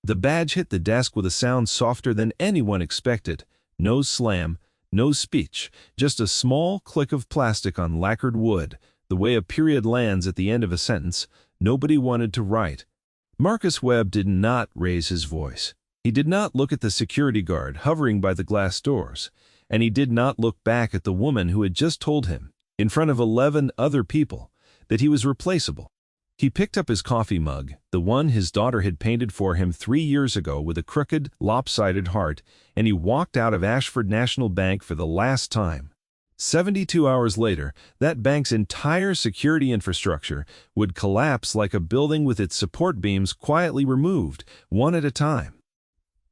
The badge hit the desk with a sound softer than anyone expected. No slam, no speech, just a small click of plastic on lacquered wood, the way a period lands at the end of a sentence nobody wanted to write. Marcus Webb did not raise his voice. He did not look at the security guard hovering by the glass doors, and he did not look back at the woman who had just told him, in front of 11 other people, that he was replaceable. He picked up his coffee mug, the one his daughter had painted for him 3 years ago with a crooked, lopsided heart, and he walked out of Ashford National Bank for the last time. 72 hours later, that bank's entire security infrastructure would collapse like a building with its support beams quietly removed, one at a time.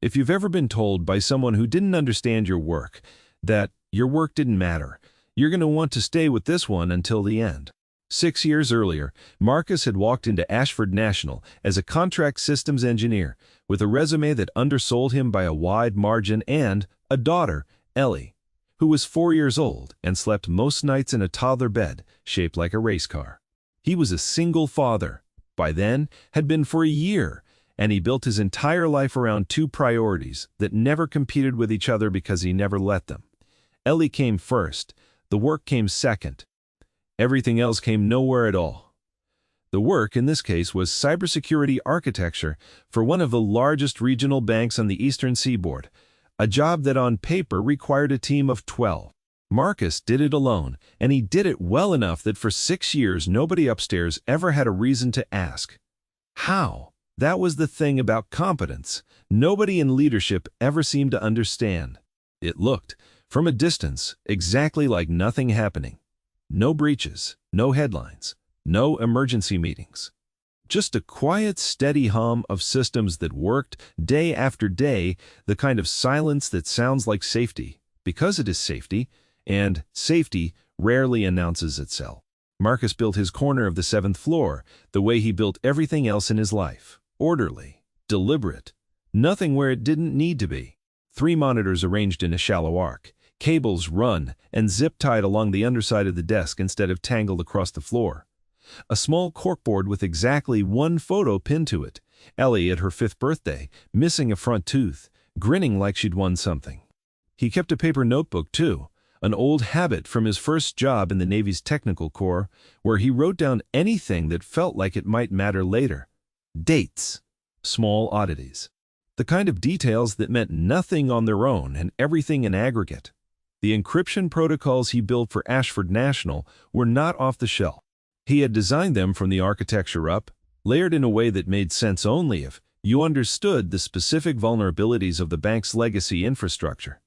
If you've ever been told by someone who didn't understand your work that your work didn't matter, you're going to want to stay with this one until the end. 6 years earlier, Marcus had walked into Ashford National as a contract systems engineer with a resume that undersold him by a wide margin and a daughter, Ellie, who was 4 years old and slept most nights in a toddler bed shaped like a race car. He was a single father, by then, had been for a year, and he built his entire life around two priorities that never competed with each other because he never let them. Ellie came first, the work came second. Everything else came nowhere at all. The work, in this case, was cybersecurity architecture for one of the largest regional banks on the eastern seaboard, a job that on paper required a team of 12. Marcus did it alone, and he did it well enough that for 6 years nobody upstairs ever had a reason to ask. How? That was the thing about competence. Nobody in leadership ever seemed to understand. It looked, from a distance, exactly like nothing happening. No breaches, no headlines, no emergency meetings. Just a quiet, steady hum of systems that worked day after day, the kind of silence that sounds like safety, because it is safety, and safety rarely announces itself. Marcus built his corner of the 7th floor the way he built everything else in his life. Orderly, deliberate, nothing where it didn't need to be. 3 monitors arranged in a shallow arc, cables run and zip-tied along the underside of the desk instead of tangled across the floor. A small corkboard with exactly 1 photo pinned to it, Ellie at her 5th birthday, missing a front tooth, grinning like she'd won something. He kept a paper notebook too, an old habit from his first job in the Navy's Technical Corps, where he wrote down anything that felt like it might matter later. Dates, small oddities, the kind of details that meant nothing on their own and everything in aggregate. The encryption protocols he built for Ashford National were not off the shelf. He had designed them from the architecture up, layered in a way that made sense only if you understood the specific vulnerabilities of the bank's legacy infrastructure.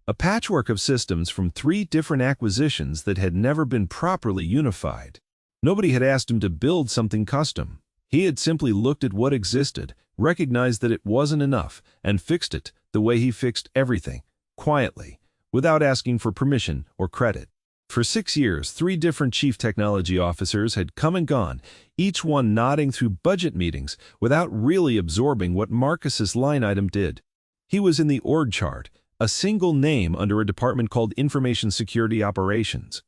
A patchwork of systems from 3 different acquisitions that had never been properly unified. Nobody had asked him to build something custom. He had simply looked at what existed, recognized that it wasn't enough, and fixed it the way he fixed everything, quietly, without asking for permission or credit. For 6 years, 3 different chief technology officers had come and gone, each one nodding through budget meetings without really absorbing what Marcus's line item did. He was in the org chart, a single name under a department called Information Security Operations.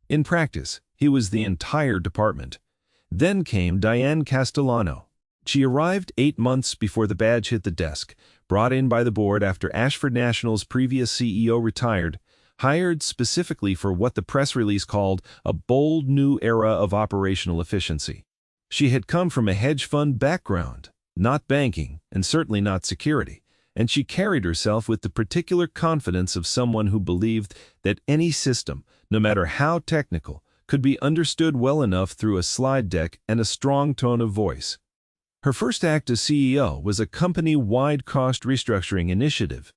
In practice, he was the entire department. Then came Diane Castellano. She arrived 8 months before the badge hit the desk, brought in by the board after Ashford National's previous CEO retired, hired specifically for what the press release called a bold new era of operational efficiency. She had come from a hedge fund background, not banking, and certainly not security, and she carried herself with the particular confidence of someone who believed that any system, no matter how technical, could be understood well enough through a slide deck and a strong tone of voice. Her first act as CEO was a company-wide cost restructuring initiative.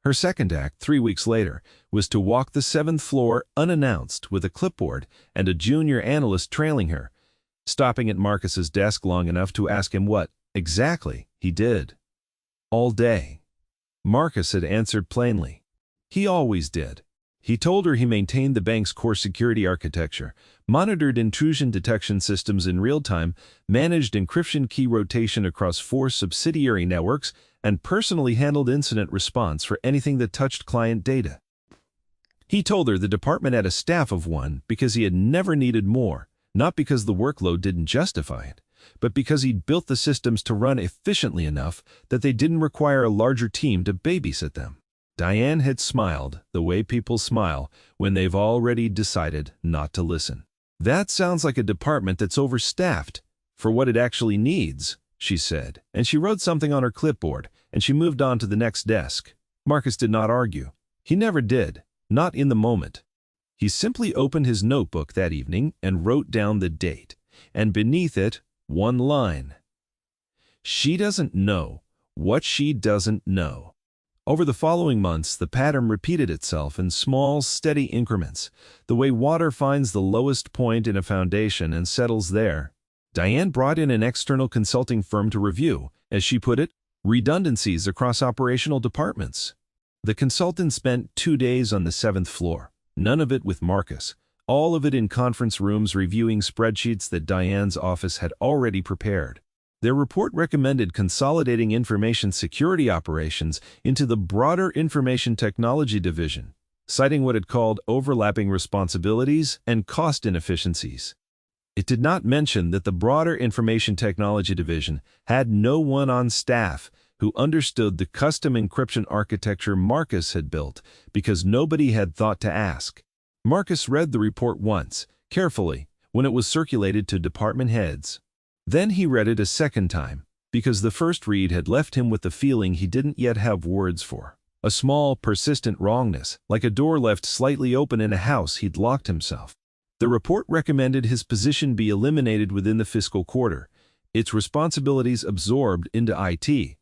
Her second act, 3 weeks later, was to walk the 7th floor unannounced with a clipboard and a junior analyst trailing her, stopping at Marcus's desk long enough to ask him what, exactly, he did. All day. Marcus had answered plainly. He always did. He told her he maintained the bank's core security architecture, monitored intrusion detection systems in real time, managed encryption key rotation across 4 subsidiary networks, and personally handled incident response for anything that touched client data. He told her the department had a staff of 1 because he had never needed more, not because the workload didn't justify it, but because he'd built the systems to run efficiently enough that they didn't require a larger team to babysit them. Diane had smiled the way people smile when they've already decided not to listen. "That sounds like a department that's overstaffed for what it actually needs," she said, and she wrote something on her clipboard, and she moved on to the next desk. Marcus did not argue. He never did, not in the moment. He simply opened his notebook that evening and wrote down the date, and beneath it, one line. She doesn't know what she doesn't know. Over the following months, the pattern repeated itself in small, steady increments, the way water finds the lowest point in a foundation and settles there. Diane brought in an external consulting firm to review, as she put it, redundancies across operational departments. The consultant spent 2 days on the 7th floor, none of it with Marcus, all of it in conference rooms reviewing spreadsheets that Diane's office had already prepared. Their report recommended consolidating information security operations into the broader Information Technology Division, citing what it called overlapping responsibilities and cost inefficiencies. It did not mention that the broader Information Technology Division had no one on staff who understood the custom encryption architecture Marcus had built because nobody had thought to ask. Marcus read the report once, carefully, when it was circulated to department heads. Then he read it a second time, because the first read had left him with the feeling he didn't yet have words for. A small, persistent wrongness, like a door left slightly open in a house he'd locked himself. The report recommended his position be eliminated within the fiscal quarter, its responsibilities absorbed into IT.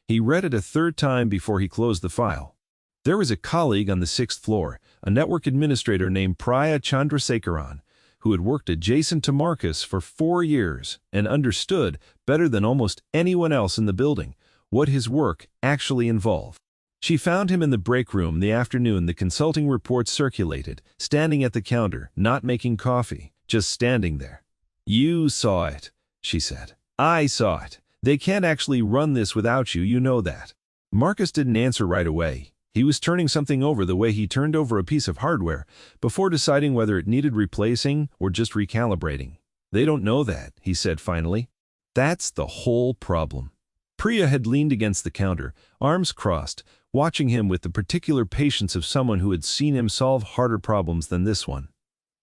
He read it a third time before he closed the file. There was a colleague on the 6th floor, a network administrator named Priya Chandrasekaran, who had worked adjacent to Marcus for 4 years and understood, better than almost anyone else in the building, what his work actually involved. She found him in the break room the afternoon the consulting report circulated, standing at the counter, not making coffee, just standing there. "You saw it," she said. "I saw it. They can't actually run this without you, you know that." Marcus didn't answer right away. He was turning something over the way he turned over a piece of hardware before deciding whether it needed replacing or just recalibrating. "They don't know that," he said finally. "That's the whole problem." Priya had leaned against the counter, arms crossed, watching him with the particular patience of someone who had seen him solve harder problems than this one.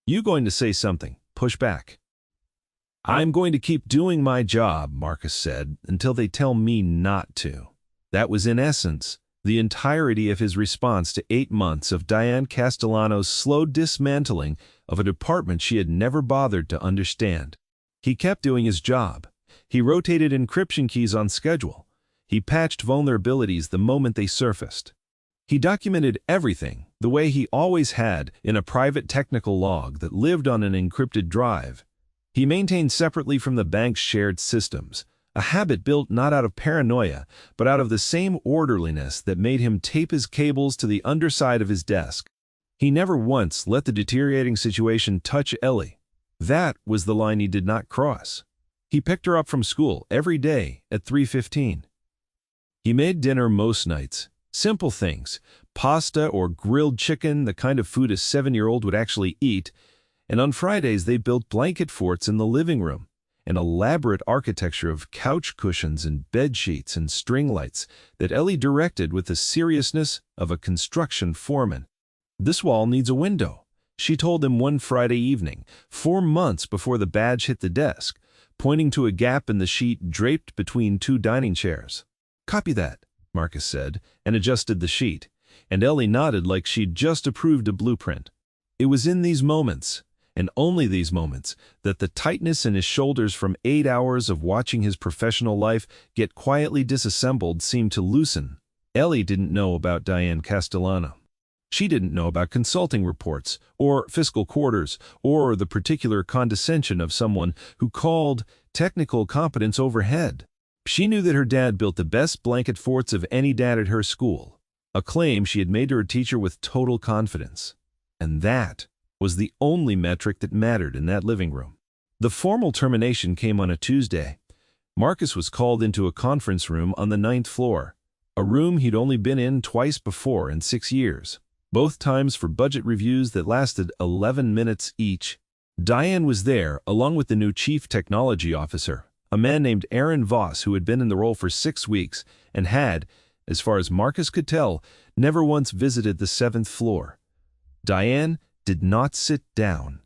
"You going to say something? Push back." "I'm going to keep doing my job," Marcus said, "until they tell me not to." That was in essence the entirety of his response to 8 months of Diane Castellano's slow dismantling of a department she had never bothered to understand. He kept doing his job. He rotated encryption keys on schedule. He patched vulnerabilities the moment they surfaced. He documented everything the way he always had in a private technical log that lived on an encrypted drive. He maintained separately from the bank's shared systems, a habit built not out of paranoia, but out of the same orderliness that made him tape his cables to the underside of his desk. He never once let the deteriorating situation touch Ellie. That was the line he did not cross. He picked her up from school every day at 3:15. He made dinner most nights. Simple things, pasta or grilled chicken, the kind of food a 7-year-old would actually eat, and on Fridays they built blanket forts in the living room, an elaborate architecture of couch cushions and bed sheets and string lights that Ellie directed with the seriousness of a construction foreman. "This wall needs a window," she told him one Friday evening, 4 months before the badge hit the desk, pointing to a gap in the sheet draped between 2 dining chairs. "Copy that," Marcus said, and adjusted the sheet, and Ellie nodded like she'd just approved a blueprint. It was in these moments, and only these moments, that the tightness in his shoulders from 8 hours of watching his professional life get quietly disassembled seemed to loosen. Ellie didn't know about Diane Castellano. She didn't know about consulting reports, or fiscal quarters, or the particular condescension of someone who called technical competence overhead. She knew that her dad built the best blanket forts of any dad at her school, a claim she had made to her teacher with total confidence. And that was the only metric that mattered in that living room. The formal termination came on a Tuesday. Marcus was called into a conference room on the 9th floor, a room he'd only been in twice before in 6 years, both times for budget reviews that lasted 11 minutes each. Diane was there along with the new chief technology officer, a man named Aaron Voss who had been in the role for 6 weeks and had, as far as Marcus could tell, never once visited the 7th floor. Diane did not sit down.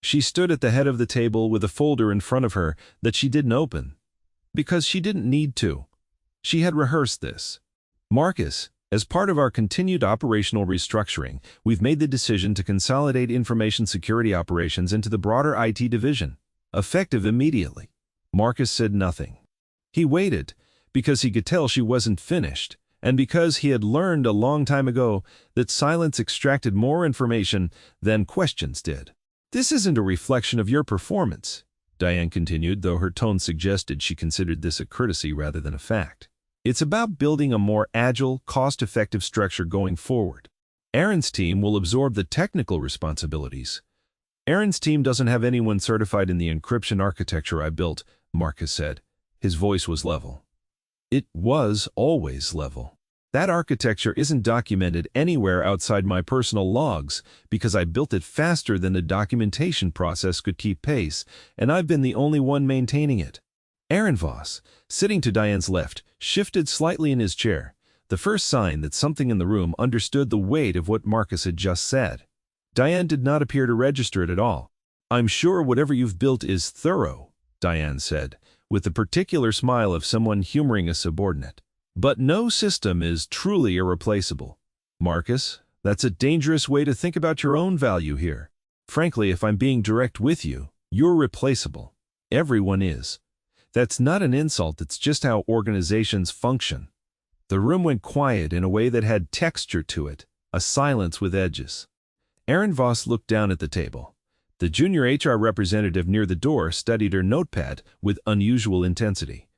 She stood at the head of the table with a folder in front of her that she didn't open, because she didn't need to. She had rehearsed this. Marcus, as part of our continued operational restructuring, we've made the decision to consolidate information security operations into the broader IT division, effective immediately. Marcus said nothing. He waited, because he could tell she wasn't finished, and because he had learned a long time ago that silence extracted more information than questions did. "This isn't a reflection of your performance," Diane continued, though her tone suggested she considered this a courtesy rather than a fact. "It's about building a more agile, cost-effective structure going forward. Aaron's team will absorb the technical responsibilities." "Aaron's team doesn't have anyone certified in the encryption architecture I built," Marcus said. His voice was level. It was always level. "That architecture isn't documented anywhere outside my personal logs because I built it faster than the documentation process could keep pace, and I've been the only one maintaining it." Aaron Voss, sitting to Diane's left, shifted slightly in his chair, the first sign that something in the room understood the weight of what Marcus had just said. Diane did not appear to register it at all. "I'm sure whatever you've built is thorough," Diane said, with the particular smile of someone humoring a subordinate. "But no system is truly irreplaceable. Marcus, that's a dangerous way to think about your own value here. Frankly, if I'm being direct with you, you're replaceable. Everyone is. That's not an insult, it's just how organizations function." The room went quiet in a way that had texture to it, a silence with edges. Aaron Voss looked down at the table. The junior HR representative near the door studied her notepad with unusual intensity.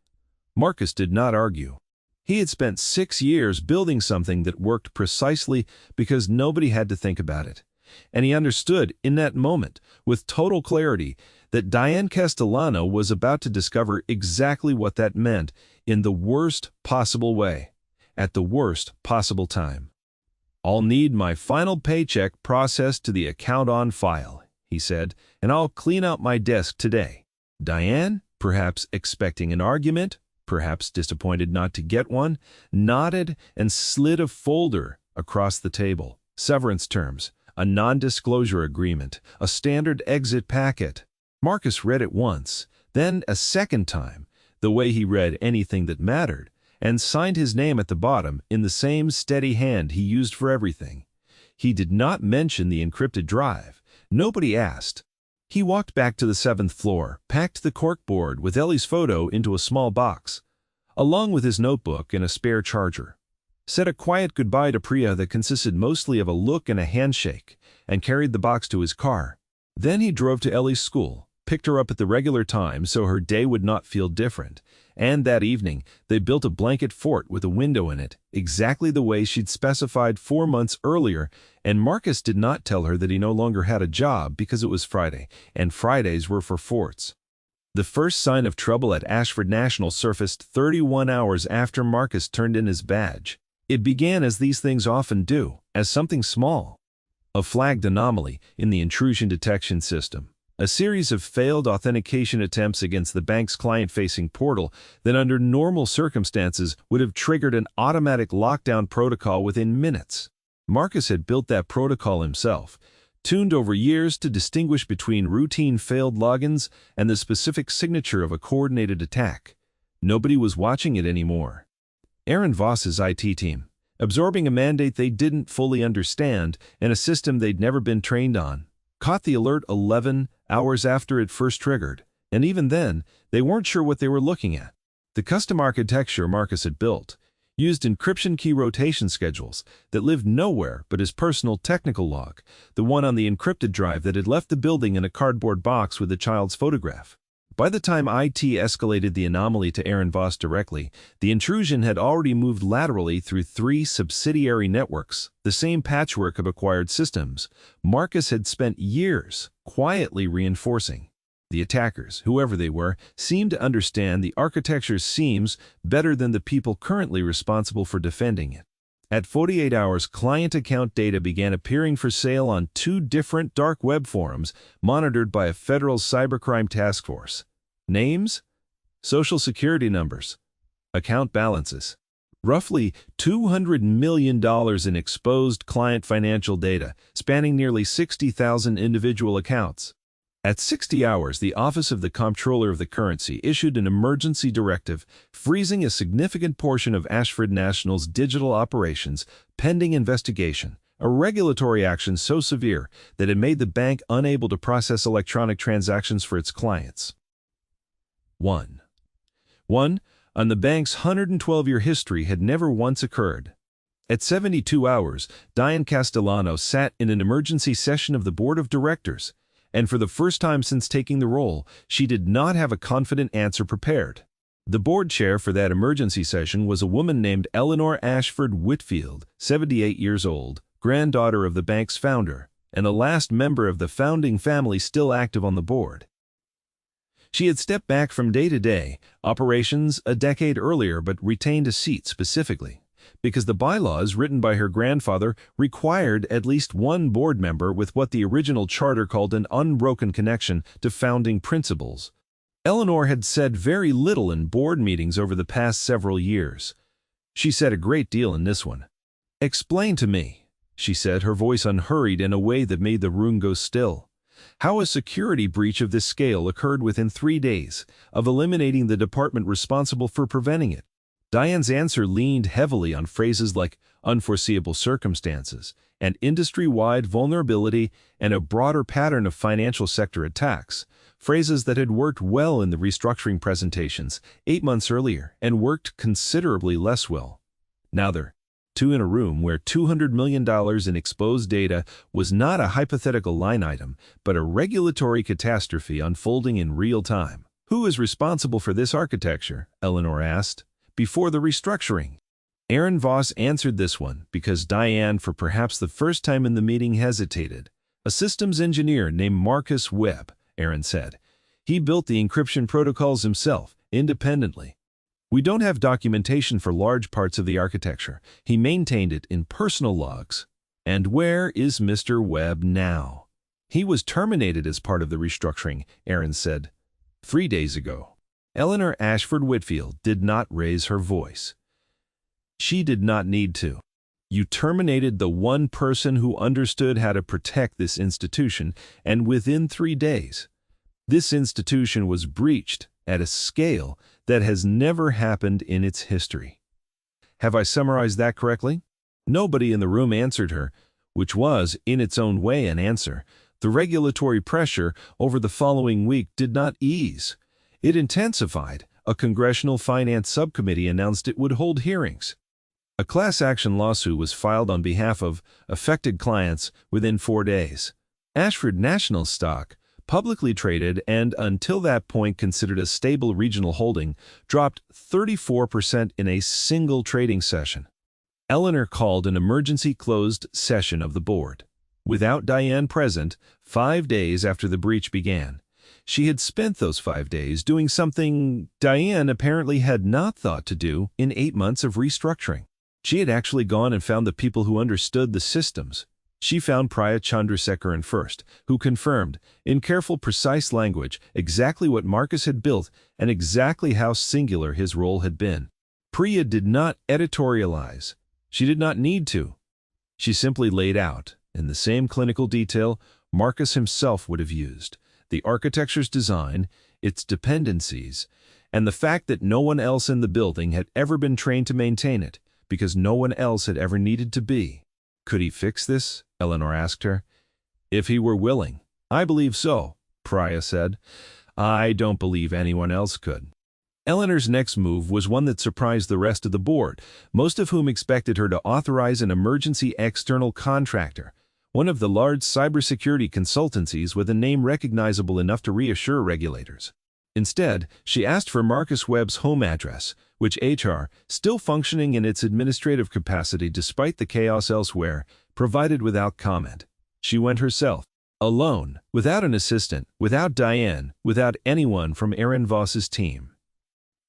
Marcus did not argue. He had spent 6 years building something that worked precisely because nobody had to think about it. And he understood in that moment, with total clarity, that Diane Castellano was about to discover exactly what that meant in the worst possible way, at the worst possible time. "I'll need my final paycheck processed to the account on file," he said, "and I'll clean out my desk today." Diane, perhaps expecting an argument, perhaps disappointed not to get one, nodded and slid a folder across the table. Severance terms, a non-disclosure agreement, a standard exit packet. Marcus read it once, then a second time, the way he read anything that mattered, and signed his name at the bottom in the same steady hand he used for everything. He did not mention the encrypted drive. Nobody asked. He walked back to the 7th floor, packed the corkboard with Ellie's photo into a small box, along with his notebook and a spare charger. Said a quiet goodbye to Priya that consisted mostly of a look and a handshake, and carried the box to his car. Then he drove to Ellie's school, picked her up at the regular time so her day would not feel different, and that evening they built a blanket fort with a window in it, exactly the way she'd specified 4 months earlier, and Marcus did not tell her that he no longer had a job because it was Friday, and Fridays were for forts. The first sign of trouble at Ashford National surfaced 31 hours after Marcus turned in his badge. It began, as these things often do, as something small. A flagged anomaly in the intrusion detection system. A series of failed authentication attempts against the bank's client-facing portal that under normal circumstances would have triggered an automatic lockdown protocol within minutes. Marcus had built that protocol himself, tuned over years to distinguish between routine failed logins and the specific signature of a coordinated attack. Nobody was watching it anymore. Aaron Voss's IT team, absorbing a mandate they didn't fully understand and a system they'd never been trained on, caught the alert 11 hours after it first triggered, and even then, they weren't sure what they were looking at. The custom architecture Marcus had built used encryption key rotation schedules that lived nowhere but his personal technical log, the one on the encrypted drive that had left the building in a cardboard box with a child's photograph. By the time IT escalated the anomaly to Aaron Voss directly, the intrusion had already moved laterally through 3 subsidiary networks, the same patchwork of acquired systems Marcus had spent years quietly reinforcing. The attackers, whoever they were, seemed to understand the architecture's seams better than the people currently responsible for defending it. At 48 hours, client account data began appearing for sale on 2 different dark web forums monitored by a federal cybercrime task force. Names, social security numbers, account balances. Roughly $200 million in exposed client financial data, spanning nearly 60,000 individual accounts. At 60 hours, the Office of the Comptroller of the Currency issued an emergency directive freezing a significant portion of Ashford National's digital operations pending investigation, a regulatory action so severe that it made the bank unable to process electronic transactions for its clients. 1. On the bank's 112-year history had never once occurred. At 72 hours, Diane Castellano sat in an emergency session of the Board of Directors, and for the first time since taking the role, she did not have a confident answer prepared. The board chair for that emergency session was a woman named Eleanor Ashford Whitfield, 78 years old, granddaughter of the bank's founder, and the last member of the founding family still active on the board. She had stepped back from day-to-day operations a decade earlier but retained a seat specifically because the bylaws written by her grandfather required at least one board member with what the original charter called an unbroken connection to founding principles. Eleanor had said very little in board meetings over the past several years. She said a great deal in this one. "Explain to me," she said, her voice unhurried in a way that made the room go still, "how a security breach of this scale occurred within 3 days of eliminating the department responsible for preventing it." Diane's answer leaned heavily on phrases like unforeseeable circumstances and industry-wide vulnerability and a broader pattern of financial sector attacks, phrases that had worked well in the restructuring presentations 8 months earlier and worked considerably less well. Now they're two in a room where $200 million in exposed data was not a hypothetical line item, but a regulatory catastrophe unfolding in real time. "Who is responsible for this architecture?" Eleanor asked. "Before the restructuring." Aaron Voss answered this one because Diane, for perhaps the first time in the meeting, hesitated. "A systems engineer named Marcus Webb," Aaron said. "He built the encryption protocols himself, independently. We don't have documentation for large parts of the architecture. He maintained it in personal logs." "And where is Mr. Webb now?" "He was terminated as part of the restructuring," Aaron said. 3 days ago." Eleanor Ashford Whitfield did not raise her voice. She did not need to. "You terminated the one person who understood how to protect this institution, and within 3 days. This institution was breached at a scale that has never happened in its history. Have I summarized that correctly?" Nobody in the room answered her, which was, in its own way, an answer. The regulatory pressure over the following week did not ease. It intensified. A Congressional Finance Subcommittee announced it would hold hearings. A class action lawsuit was filed on behalf of affected clients within 4 days. Ashford National stock, publicly traded and until that point considered a stable regional holding, dropped 34% in a single trading session. Eleanor called an emergency closed session of the board. Without Diane present, 5 days after the breach began. She had spent those 5 days doing something Diane apparently had not thought to do in 8 months of restructuring. She had actually gone and found the people who understood the systems. She found Priya Chandrasekharan first, who confirmed, in careful, precise language, exactly what Marcus had built and exactly how singular his role had been. Priya did not editorialize. She did not need to. She simply laid out, in the same clinical detail Marcus himself would have used, the architecture's design, its dependencies, and the fact that no one else in the building had ever been trained to maintain it, because no one else had ever needed to be. "Could he fix this?" Eleanor asked her. "If he were willing." "I believe so," Priya said. "I don't believe anyone else could." Eleanor's next move was one that surprised the rest of the board, most of whom expected her to authorize an emergency external contractor, one of the large cybersecurity consultancies with a name recognizable enough to reassure regulators. Instead, she asked for Marcus Webb's home address, which HR, still functioning in its administrative capacity despite the chaos elsewhere, provided without comment. She went herself, alone, without an assistant, without Diane, without anyone from Aaron Voss's team.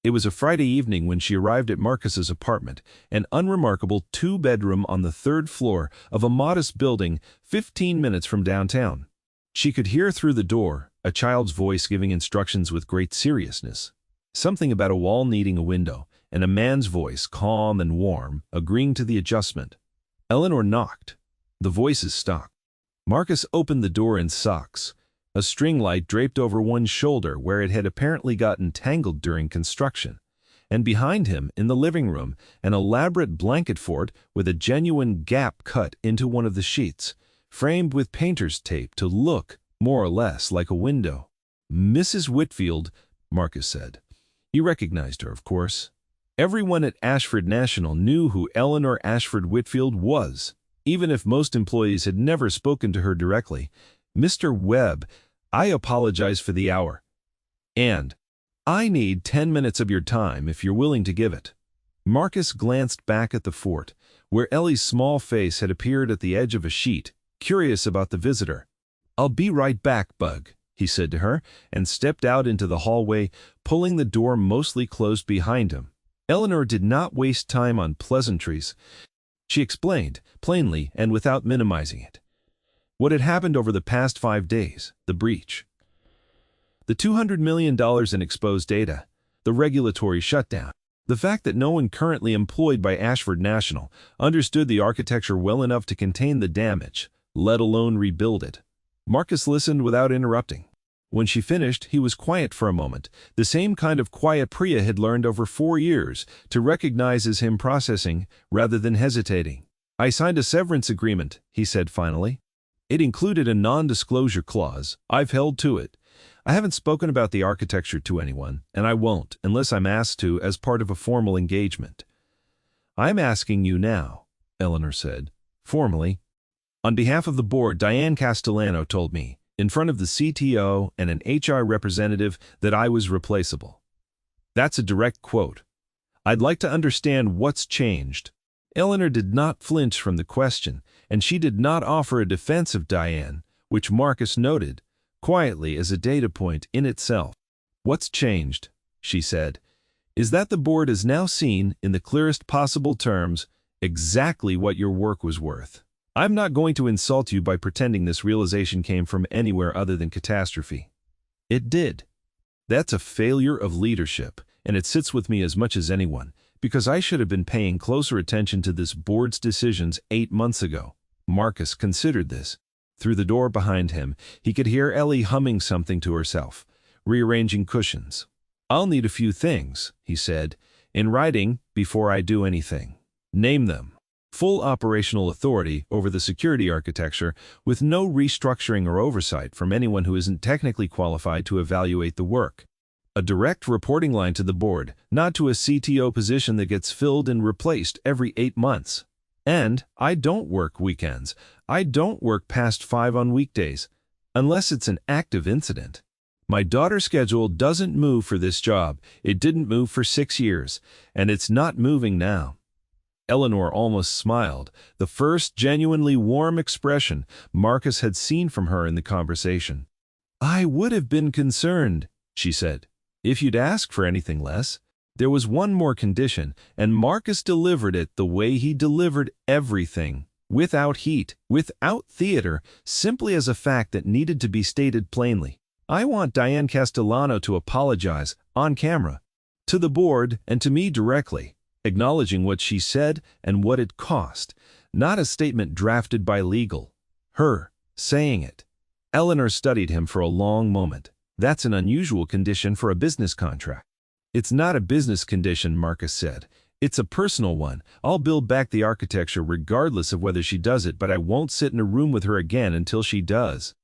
It was a Friday evening when she arrived at Marcus's apartment, an unremarkable 2-bedroom on the 3rd floor of a modest building 15 minutes from downtown. She could hear through the door a child's voice giving instructions with great seriousness. Something about a wall needing a window, and a man's voice, calm and warm, agreeing to the adjustment. Eleanor knocked. The voices stopped. Marcus opened the door in socks. A string light draped over one shoulder where it had apparently gotten tangled during construction. And behind him, in the living room, an elaborate blanket fort with a genuine gap cut into one of the sheets, framed with painter's tape to look, more or less, like a window. "Mrs. Whitfield," Marcus said. He recognized her, of course. Everyone at Ashford National knew who Eleanor Ashford Whitfield was, even if most employees had never spoken to her directly. "Mr. Webb, I apologize for the hour. And I need 10 minutes of your time if you're willing to give it." Marcus glanced back at the fort, where Ellie's small face had appeared at the edge of a sheet, curious about the visitor. "I'll be right back, Bug," he said to her, and stepped out into the hallway, pulling the door mostly closed behind him. Eleanor did not waste time on pleasantries. She explained, plainly and without minimizing it, what had happened over the past 5 days, the breach, the $200 million in exposed data, the regulatory shutdown, the fact that no one currently employed by Ashford National understood the architecture well enough to contain the damage, let alone rebuild it. Marcus listened without interrupting. When she finished, he was quiet for a moment, the same kind of quiet Priya had learned over 4 years to recognize as him processing rather than hesitating. "I signed a severance agreement," he said finally. "It included a non-disclosure clause. I've held to it. I haven't spoken about the architecture to anyone, and I won't unless I'm asked to as part of a formal engagement." "I'm asking you now," Eleanor said, formally. "On behalf of the board, Diane Castellano told me, in front of the CTO and an HR representative, that I was replaceable." That's a direct quote. "I'd like to understand what's changed." Eleanor did not flinch from the question, and she did not offer a defense of Diane, which Marcus noted, quietly as a data point in itself. "What's changed," she said, "is that the board has now seen, in the clearest possible terms, exactly what your work was worth. I'm not going to insult you by pretending this realization came from anywhere other than catastrophe. It did. That's a failure of leadership, and it sits with me as much as anyone, because I should have been paying closer attention to this board's decisions 8 months ago." Marcus considered this. Through the door behind him, he could hear Ellie humming something to herself, rearranging cushions. "I'll need a few things," he said, "in writing before I do anything. Name them. Full operational authority over the security architecture with no restructuring or oversight from anyone who isn't technically qualified to evaluate the work. A direct reporting line to the board, not to a CTO position that gets filled and replaced every 8 months. And I don't work weekends. I don't work past 5 on weekdays, unless it's an active incident. My daughter's schedule doesn't move for this job. It didn't move for 6 years, and it's not moving now." Eleanor almost smiled, the first genuinely warm expression Marcus had seen from her in the conversation. "I would have been concerned," she said, "if you'd asked for anything less. There was one more condition, and Marcus delivered it the way he delivered everything, without heat, without theater, simply as a fact that needed to be stated plainly. I want Diane Castellano to apologize, on camera, to the board and to me directly, acknowledging what she said and what it cost, not a statement drafted by legal. Her saying it." Eleanor studied him for a long moment. "That's an unusual condition for a business contract." "It's not a business condition," Marcus said. "It's a personal one. I'll build back the architecture regardless of whether she does it, but I won't sit in a room with her again until she does."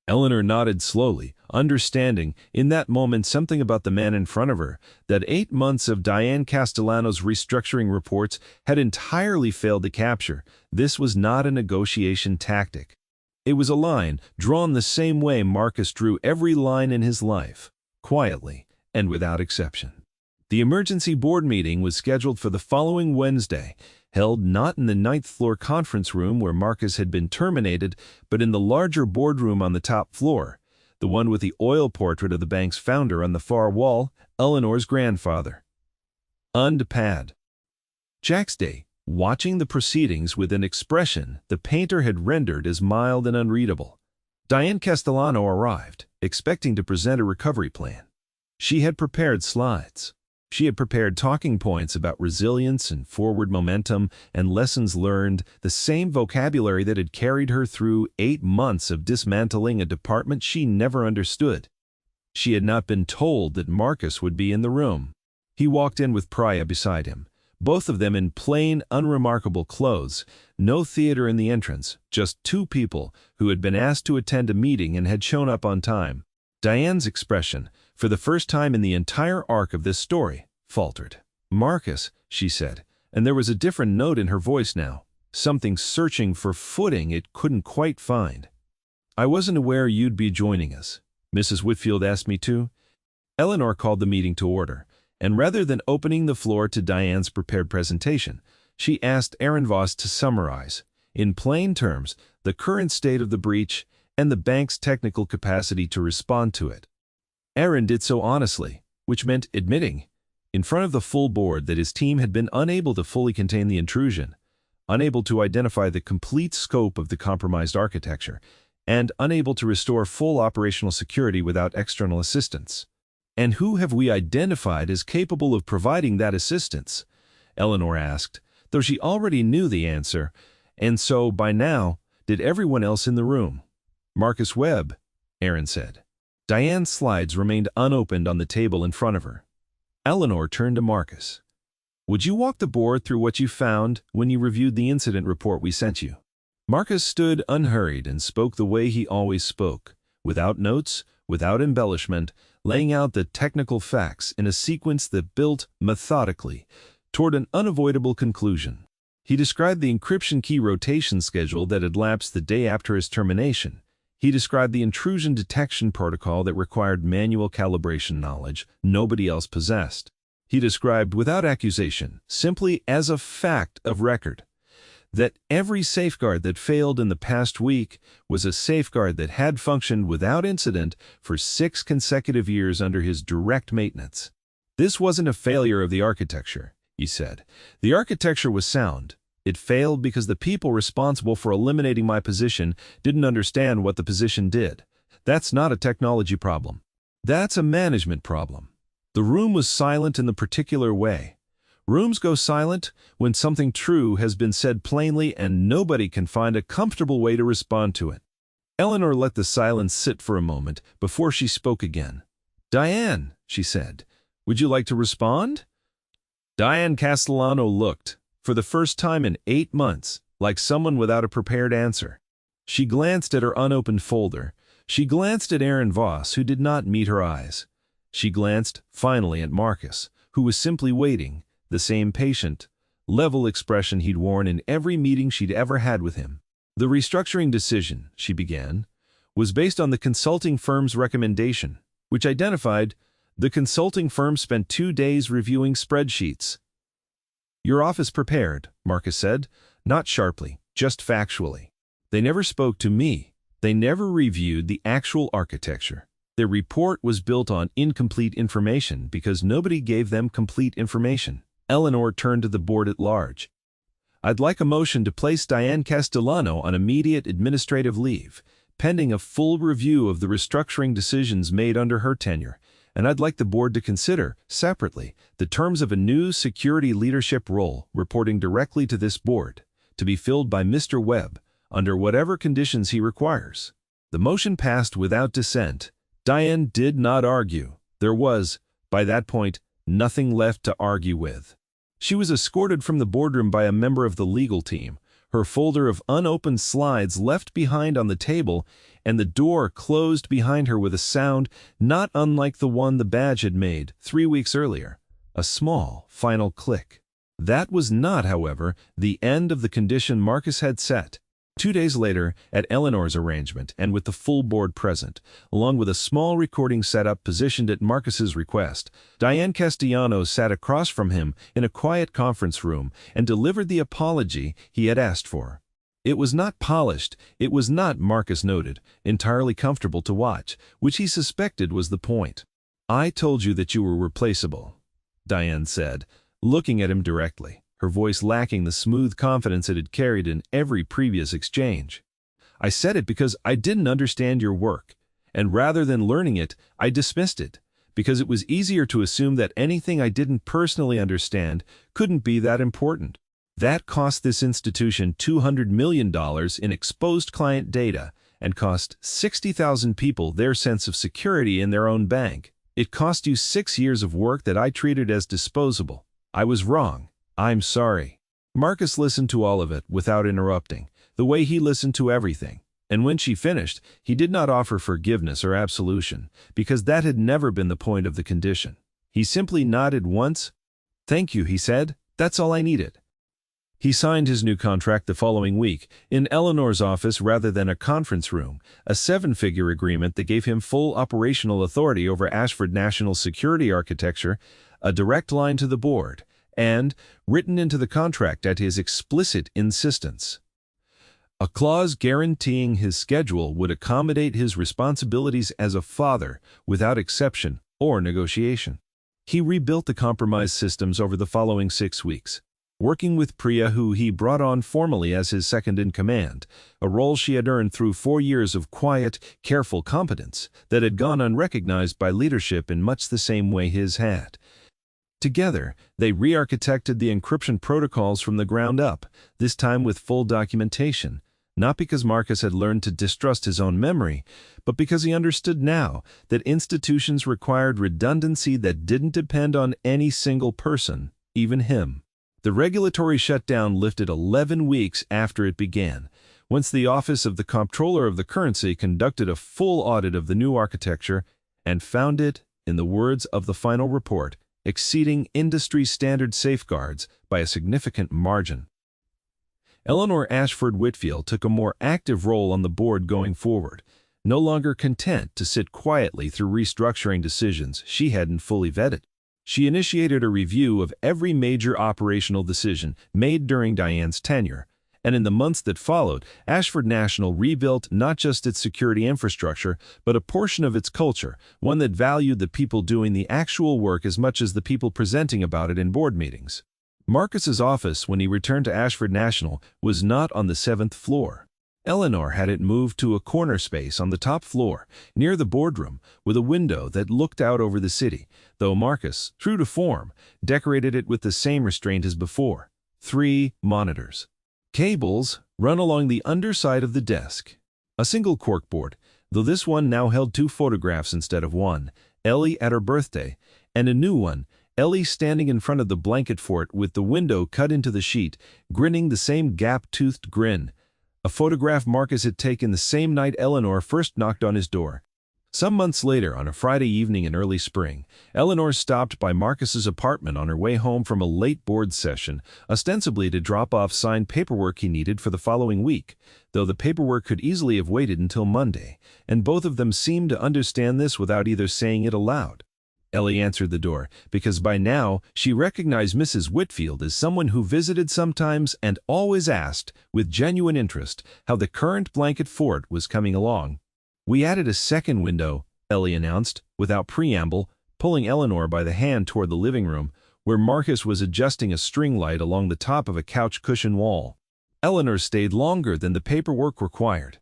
Eleanor nodded slowly, understanding, in that moment, something about the man in front of her, that 8 months of Diane Castellano's restructuring reports had entirely failed to capture. This was not a negotiation tactic. It was a line, drawn the same way Marcus drew every line in his life, quietly and without exception. The emergency board meeting was scheduled for the following Wednesday, held not in the 9th floor conference room where Marcus had been terminated, but in the larger boardroom on the top floor, the one with the oil portrait of the bank's founder on the far wall, Eleanor's grandfather. Pad. Jack's Day, watching the proceedings with an expression the painter had rendered as mild and unreadable. Diane Castellano arrived. expecting to present a recovery plan. She had prepared slides. She had prepared talking points about resilience and forward momentum and lessons learned, the same vocabulary that had carried her through 8 months of dismantling a department she never understood. She had not been told that Marcus would be in the room. He walked in with Priya beside him, both of them in plain, unremarkable clothes, no theater in the entrance, just 2 people who had been asked to attend a meeting and had shown up on time. Diane's expression, for the first time in the entire arc of this story, faltered. "Marcus," she said, and there was a different note in her voice now, something searching for footing it couldn't quite find. "I wasn't aware you'd be joining us. Mrs. Whitfield asked me to." Eleanor called the meeting to order, and rather than opening the floor to Diane's prepared presentation, she asked Aaron Voss to summarize, in plain terms, the current state of the breach and the bank's technical capacity to respond to it. Aaron did so honestly, which meant admitting, in front of the full board, that his team had been unable to fully contain the intrusion, unable to identify the complete scope of the compromised architecture, and unable to restore full operational security without external assistance. "And who have we identified as capable of providing that assistance?" Eleanor asked, though she already knew the answer, and so, by now, did everyone else in the room. "Marcus Webb," Aaron said. Diane's slides remained unopened on the table in front of her. Eleanor turned to Marcus. "Would you walk the board through what you found when you reviewed the incident report we sent you?" Marcus stood unhurried and spoke the way he always spoke, without notes, without embellishment, laying out the technical facts in a sequence that built, methodically, toward an unavoidable conclusion. He described the encryption key rotation schedule that had lapsed the day after his termination. He described the intrusion detection protocol that required manual calibration knowledge nobody else possessed. He described, without accusation, simply as a fact of record, that every safeguard that failed in the past week was a safeguard that had functioned without incident for 6 consecutive years under his direct maintenance. "This wasn't a failure of the architecture," he said. "The architecture was sound. It failed because the people responsible for eliminating my position didn't understand what the position did. That's not a technology problem. That's a management problem. The room was silent in the particular way. Rooms go silent when something true has been said plainly and nobody can find a comfortable way to respond to it." Eleanor let the silence sit for a moment before she spoke again. "Diane," she said, "would you like to respond?" Diane Castellano looked, for the first time in 8 months, like someone without a prepared answer. She glanced at her unopened folder. She glanced at Aaron Voss, who did not meet her eyes. She glanced, finally, at Marcus, who was simply waiting, the same patient, level expression he'd worn in every meeting she'd ever had with him. "The restructuring decision," she began, "was based on the consulting firm's recommendation, which identified the consulting firm spent 2 days reviewing spreadsheets." "Your office prepared," Marcus said, not sharply, just factually. "They never spoke to me. They never reviewed the actual architecture. Their report was built on incomplete information because nobody gave them complete information." Eleanor turned to the board at large. "I'd like a motion to place Diane Castellano on immediate administrative leave, pending a full review of the restructuring decisions made under her tenure, and I'd like the board to consider, separately, the terms of a new security leadership role reporting directly to this board, to be filled by Mr. Webb, under whatever conditions he requires." The motion passed without dissent. Diane did not argue. There was, by that point, nothing left to argue with. She was escorted from the boardroom by a member of the legal team, her folder of unopened slides left behind on the table, and the door closed behind her with a sound not unlike the one the badge had made 3 weeks earlier, a small, final click. That was not, however, the end of the condition Marcus had set. 2 days later, at Eleanor's arrangement and with the full board present, along with a small recording setup positioned at Marcus's request, Diane Castellano sat across from him in a quiet conference room and delivered the apology he had asked for. It was not polished, it was not, Marcus noted, entirely comfortable to watch, which he suspected was the point. "I told you that you were replaceable," Diane said, looking at him directly, her voice lacking the smooth confidence it had carried in every previous exchange. "I said it because I didn't understand your work, and rather than learning it, I dismissed it, because it was easier to assume that anything I didn't personally understand couldn't be that important. That cost this institution $200 million in exposed client data and cost 60,000 people their sense of security in their own bank. It cost you 6 years of work that I treated as disposable. I was wrong. I'm sorry. Marcus listened to all of it without interrupting, the way he listened to everything. And when she finished, he did not offer forgiveness or absolution, because that had never been the point of the condition. He simply nodded once. "Thank you," he said. "That's all I needed." He signed his new contract the following week, in Eleanor's office rather than a conference room, a 7-figure agreement that gave him full operational authority over Ashford National's security architecture, a direct line to the board, and, written into the contract at his explicit insistence, a clause guaranteeing his schedule would accommodate his responsibilities as a father without exception or negotiation. He rebuilt the compromise systems over the following 6 weeks, working with Priya, who he brought on formally as his second-in-command, a role she had earned through 4 years of quiet, careful competence that had gone unrecognized by leadership in much the same way his had. Together, they re-architected the encryption protocols from the ground up, this time with full documentation, not because Marcus had learned to distrust his own memory, but because he understood now that institutions required redundancy that didn't depend on any single person, even him. The regulatory shutdown lifted 11 weeks after it began, once the Office of the Comptroller of the Currency conducted a full audit of the new architecture and found it, in the words of the final report, exceeding industry standard safeguards by a significant margin. Eleanor Ashford Whitfield took a more active role on the board going forward, no longer content to sit quietly through restructuring decisions she hadn't fully vetted. She initiated a review of every major operational decision made during Diane's tenure, and in the months that followed, Ashford National rebuilt not just its security infrastructure, but a portion of its culture, one that valued the people doing the actual work as much as the people presenting about it in board meetings. Marcus's office, when he returned to Ashford National, was not on the 7th floor. Eleanor had it moved to a corner space on the top floor, near the boardroom, with a window that looked out over the city, though Marcus, true to form, decorated it with the same restraint as before: 3 monitors. Cables run along the underside of the desk. A single corkboard, though this one now held 2 photographs instead of 1, Ellie at her birthday, and a new one, Ellie standing in front of the blanket fort with the window cut into the sheet, grinning the same gap-toothed grin, a photograph Marcus had taken the same night Eleanor first knocked on his door. Some months later, on a Friday evening in early spring, Eleanor stopped by Marcus's apartment on her way home from a late board session, ostensibly to drop off signed paperwork he needed for the following week, though the paperwork could easily have waited until Monday, and both of them seemed to understand this without either saying it aloud. Ellie answered the door, because by now she recognized Mrs. Whitfield as someone who visited sometimes and always asked, with genuine interest, how the current blanket fort was coming along. "We added a second window," Ellie announced, without preamble, pulling Eleanor by the hand toward the living room, where Marcus was adjusting a string light along the top of a couch cushion wall. Eleanor stayed longer than the paperwork required.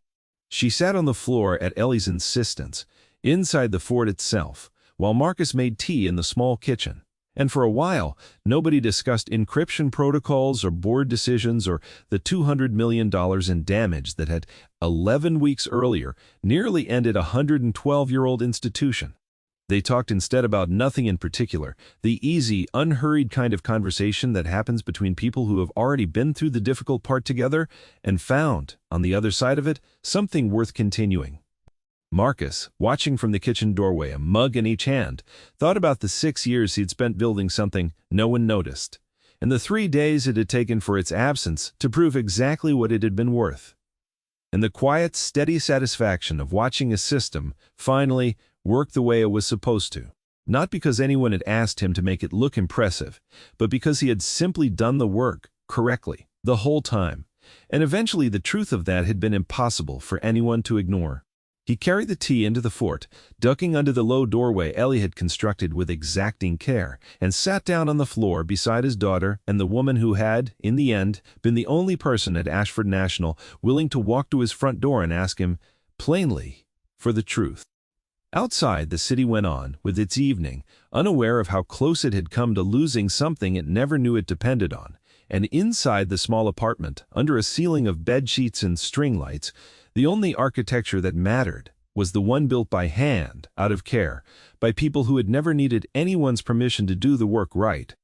She sat on the floor at Ellie's insistence, inside the fort itself, while Marcus made tea in the small kitchen, and for a while nobody discussed encryption protocols or board decisions or the $200 million in damage that had, 11 weeks earlier, nearly ended a 112-year-old institution. They talked instead about nothing in particular, the easy, unhurried kind of conversation that happens between people who have already been through the difficult part together and found, on the other side of it, something worth continuing. Marcus, watching from the kitchen doorway, a mug in each hand, thought about the 6 years he'd spent building something no one noticed, and the 3 days it had taken for its absence to prove exactly what it had been worth. And the quiet, steady satisfaction of watching a system, finally, work the way it was supposed to. Not because anyone had asked him to make it look impressive, but because he had simply done the work correctly, the whole time. And eventually the truth of that had been impossible for anyone to ignore. He carried the tea into the fort, ducking under the low doorway Ellie had constructed with exacting care, and sat down on the floor beside his daughter and the woman who had, in the end, been the only person at Ashford National willing to walk to his front door and ask him, plainly, for the truth. Outside, the city went on, with its evening, unaware of how close it had come to losing something it never knew it depended on. And inside the small apartment, under a ceiling of bedsheets and string lights, the only architecture that mattered was the one built by hand, out of care, by people who had never needed anyone's permission to do the work right.